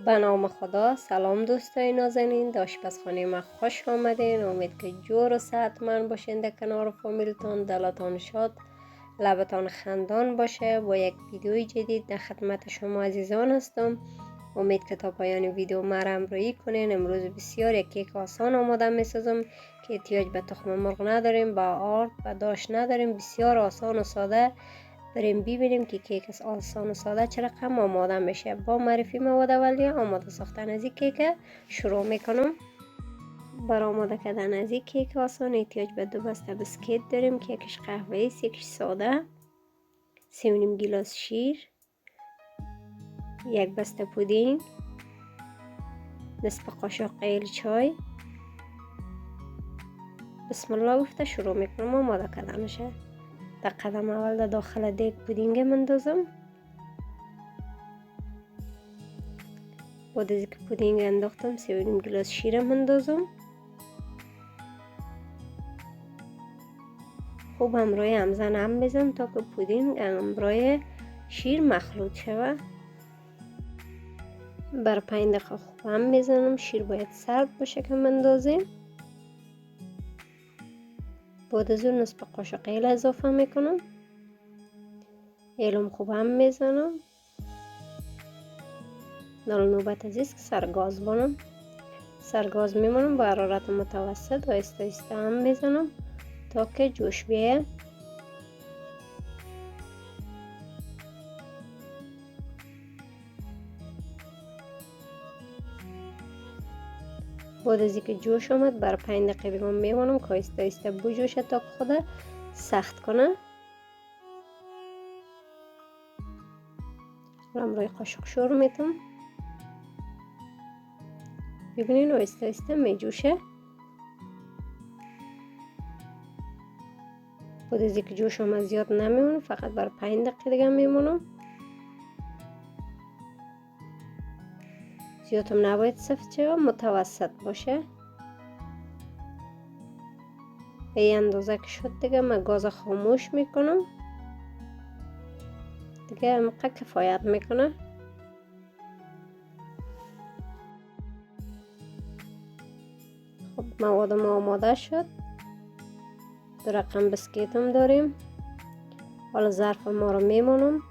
به نام خدا. سلام دوستای نازنین، به آشپزخانه ما خوش آمدین. امید که جور و صحتمند باشین، در کنار فامیلتان، دلتان شاد، لبتان خندان باشه. با یک ویدیوی جدید در خدمت شما عزیزان هستم. امید که تا پایان ویدیو مرا همراهی کنین. امروز بسیار یک کیک آسان آماده میسازم که احتیاج به تخم مرغ نداریم، به آرد و داش نداریم. بسیار آسان و ساده. بریم ببینیم که کیک آسان و ساده چه رقم آماده میشه. با معرفی مواد اولیه آماده ساختن از این کیک شروع میکنم. برای آماده کردن از این کیک آسان احتیاج به 2 بسته بیسکیت داریم که یکیش قهوه‌ای است، یکیش ساده، 3.5 گیلاس شیر، 1 بسته پودینگ، نصف قاشق قیل چای. بسم الله گفته شروع میکنم آماده کردنشه. در قدم اول در داخل دیگ پودینگ مندازم. بعد از اینکه پودینگ انداختم 3.5 گیلاس شیر مندازم. خوب همراه همزن هم بزنم تا که پودینگ همراه شیر مخلوط شود. بر 5 دقیقه خوب هم بزنم. شیر باید سرد باشه که مندازیم. بعد از اون نصف قاشق ایل اضافه میکنم. ایلم خوب هم میزنم. در نوبت از است که سرگاز بانم. سرگاز میمونم با حرارت متوسط آهسته آهسته هم میزنم تا که جوش بیه. بعد از اینکه جوش آمد بر 5 دقیقه بگم میمونم که آهسته آهسته بجوشه تا که خود سخت کنه. روی قاشق شروع میتم. ببینین آهسته آهسته میجوشه. بعد از اینکه جوش آمد زیاد نمیمونم، فقط بر 5 دقیقه دیگه میمونم. زیاد هم نباید سفت شه، متوسط باشه. به این اندازه که شد دیگه من گاز خاموش میکنم. دیگه همقدر کفایت میکنه. خب مواد ما آماده شد. 2 رقم بیسکیت هم داریم. حالا ظرف ما رو میمونم.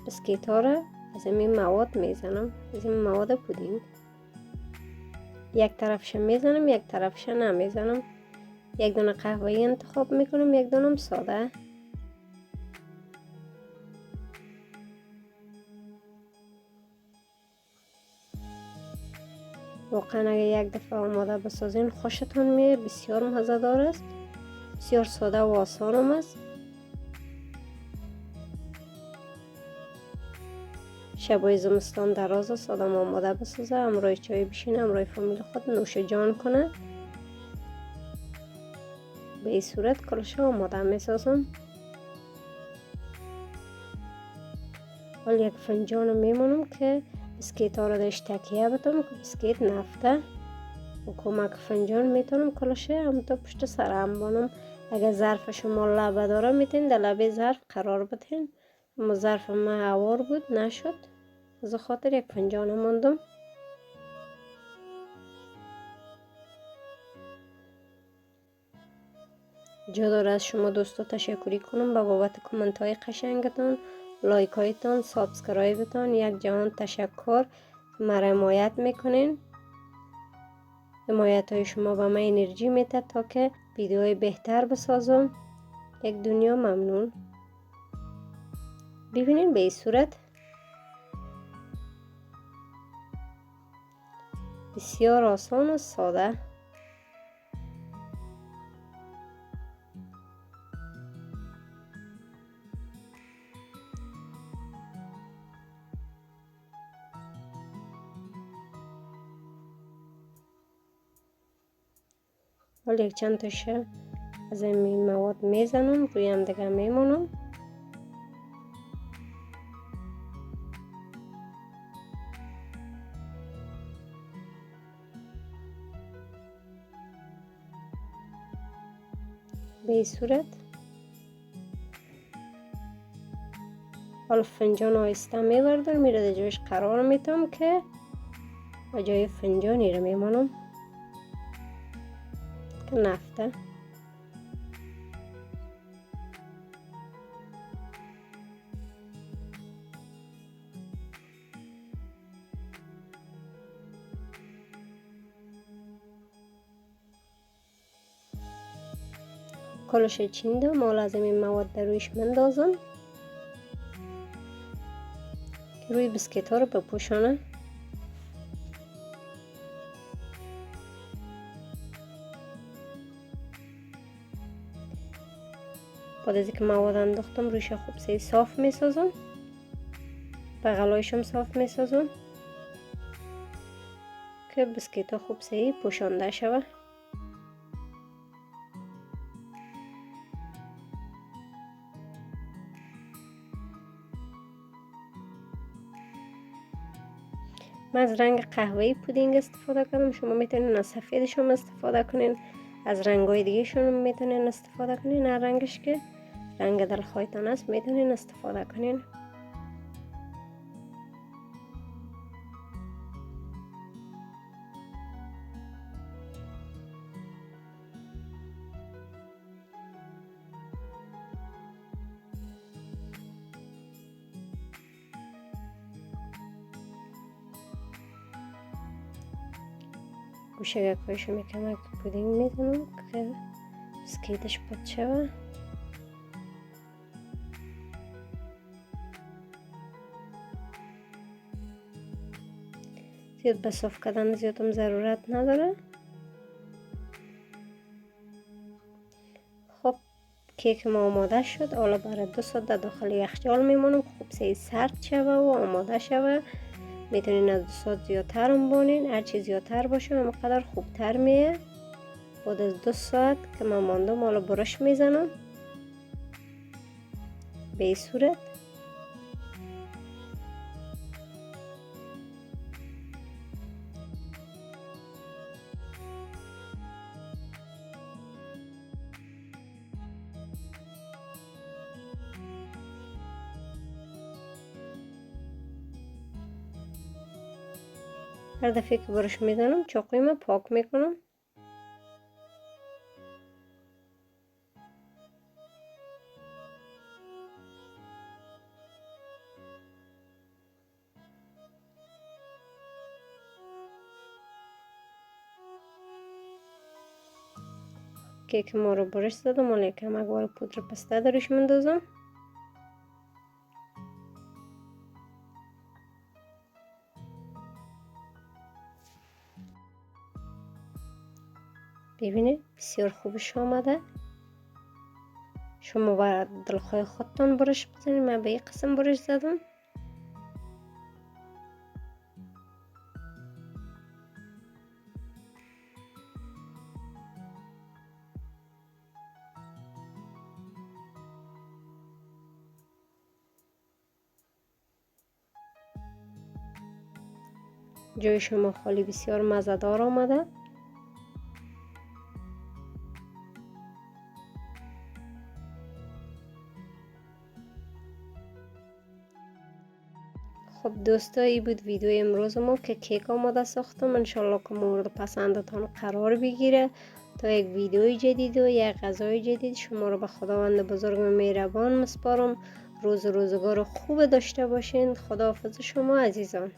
بیسکیت ها رو از این مواد میزنم، از این مواد پودینگ. یک طرفش میزنم، یک طرفش نمیزنم. 1 دونه قهوه‌ای انتخاب میکنم، 1 دونه ساده. واقعا اگه یک دفعه آماده بسازین خوشتون میاد. بسیار مزه‌دار است، بسیار ساده و آسان هم است. شبای زمستان دراز است، آدم آماده بسازه، همراه چای بشینه، همراه فامیل خود نوش جان کنه. به این صورت کلش آماده میسازم. حالا 1 فنجان میمونم که بیسکیت ها رو درش تکیه بدم که بیسکیت نفته. با کمک فنجان میتونم کلشه هم تا پشت سر هم بانم. اگر ظرف شما لبه داره میتونید در لبه ظرف قرار بدین. اما ظرف من هوار بود نشد، از خاطر 1 فنجان ماندم. جا داره از شما دوستا تشکری کنم به بابت کامنت های قشنگتان، لایک هایتان، سابسکرایبتان. یک جهان تشکر مرا حمایت میکنین. حمایت های شما به من انرژی میده تا که ویدیوهای بهتر بسازم. یک دنیا ممنون. ببینین به این صورت بسیار آسان و ساده. حالا 1 چند تاش از این مواد میزنم، روی هم دیگه میمونم. به این صورت. حالا فنجان آهسته میبردم، میره در جایش قرار میتم که و جای فنجانی رو میمانم که نفته. کلش چینده ما لازم این مواد در رویش مندازم که روی بیسکیت ها رو بپوشانه. بعد از اینکه مواد انداختم رویش خوب سه صاف میسازم، بغلایشم صاف میسازم که بیسکیت ها خوب سه پوشانده شود. من از رنگ قهوه‌ای پودینگ استفاده کردم، شما میتونین از سفیدش هم استفاده کنین، از رنگ‌های دیگه شون میتونین استفاده کنین، هر رنگش که رنگ دلخواهتان است میتونین استفاده کنین. گوشه گکایش میکنم که پودینگ میزنم که بیسکیتش پد شود. زیاد به صاف کردن زیادم ضرورت نداره. خب کیک ما آماده شد. حالا برای 2 ساعت در داخل یخچال میمونم خوب سه سرد شوه و آماده شوه. میتونین از 2 ساعت زیادتر هم بونین، هرچی زیادتر باشه همقدر خوبتر میه. بعد از 2 ساعت که من ماندم حالا برش میزنم به این صورت. هر دفعه که برش میزنم چاقویم پاک میکنم. کیک ما رو برش زدم، حالا یکم اگوار پودر پسته درش مندازم. ببینید بسیار خوبش آمده. شما باید دلخواه خودتان برش بزنید، من به این قسم برش زدم. جای شما خالی بسیار مزه‌دار آمده. خب دوستایی بود ویدیو امروز ما که کیک آماده ساختم. انشالله که مورد پسندتان قرار بگیره. تا یک ویدیوی جدید و یک غذای جدید شما رو به خداوند بزرگ و مهربان مسپارم. روزگار خوب داشته باشین. خداحافظ شما عزیزان.